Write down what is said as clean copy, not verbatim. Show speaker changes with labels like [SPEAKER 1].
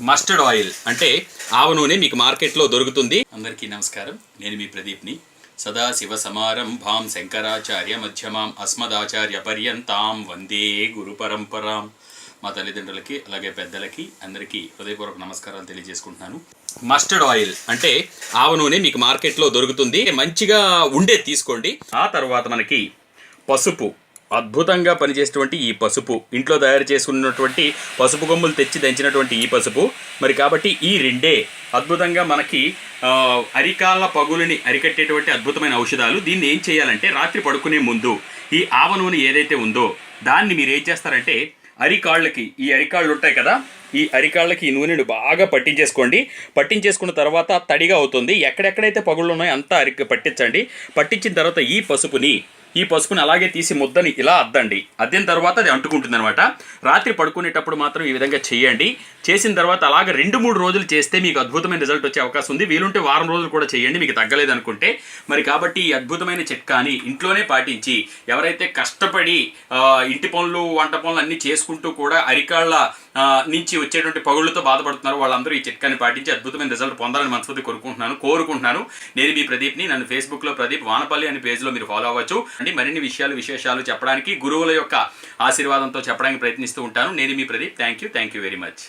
[SPEAKER 1] Mustard oil అంటే ఆవ నూనె మీకు మార్కెట్లో దొరుకుతుంది. అందరికీ నమస్కారం, నేను మీ ప్రదీప్ని. సదాశివ సమారంభాం శంకరాచార్య మధ్యమాం అస్మదాచార్య పర్యంతాం వందే గురు పరంపరాం. మా తల్లిదండ్రులకి అలాగే పెద్దలకి అందరికీ హృదయపూర్వక నమస్కారాలు తెలియజేసుకుంటున్నాను. మస్టర్డ్ ఆయిల్ అంటే ఆవ నూనె మీకు మార్కెట్లో దొరుకుతుంది. మంచిగా ఉండేది తీసుకోండి. ఆ తర్వాత మనకి పసుపు, అద్భుతంగా పనిచేసేటువంటి ఈ పసుపు, ఇంట్లో తయారు చేసుకున్నటువంటి పసుపు కొమ్ములు తెచ్చి దంచినటువంటి ఈ పసుపు మరి కాబట్టి ఈ రెండే అద్భుతంగా మనకి అరికాళ్ళ పగులని అరికట్టేటువంటి అద్భుతమైన ఔషధాలు. దీన్ని ఏం చేయాలంటే రాత్రి పడుకునే ముందు ఈ ఆవ నూనె ఏదైతే ఉందో దాన్ని మీరు ఏం చేస్తారంటే అరికాళ్ళకి, ఈ అరికాళ్ళు ఉంటాయి కదా, ఈ అరికాళ్ళకి ఈ నూనెను బాగా పట్టించేసుకోండి. పట్టించేసుకున్న తర్వాత తడిగా అవుతుంది. ఎక్కడెక్కడైతే పగుళ్ళు ఉన్నాయో అంతా పట్టించండి. పట్టించిన తర్వాత ఈ పసుపుని అలాగే తీసి ముద్దని ఇలా అద్దండి. అద్దిన తర్వాత అది అంటుకుంటుంది అనమాట. రాత్రి పడుకునేటప్పుడు మాత్రం ఈ విధంగా చేయండి. చేసిన తర్వాత అలాగే 2-3 రోజులు చేస్తే మీకు అద్భుతమైన రిజల్ట్ వచ్చే అవకాశం ఉంది. వీలుంటే వారం రోజులు కూడా చేయండి మీకు తగ్గలేదు అనుకుంటే. మరి కాబట్టి ఈ అద్భుతమైన చిట్కాని ఇంట్లోనే పాటించి ఎవరైతే కష్టపడి ఇంటి పనులు వంట పనులు అన్నీ చేసుకుంటూ కూడా అరికాళ్ళ నుంచి వచ్చేటువంటి పగుళ్ళతో బాధపడుతున్నారు వాళ్ళందరూ ఈ చిట్కాని పాటించి అద్భుతమైన రిజల్ట్ పొందాలని మనస్ఫూర్తి కోరుకుంటున్నాను. నేను మీ ప్రదీప్ని. నన్ను ఫేస్బుక్లో ప్రదీప్ వానపల్లి అనే పేజ్లో మీరు ఫాలో అవ్వచ్చు. అంటే మరిన్ని విశేషాలు చెప్పడానికి, గురువుల యొక్క ఆశీర్వాదంతో చెప్పడానికి ప్రయత్నిస్తూ ఉంటాను. నేను మీ Pradeep. Thank you very much.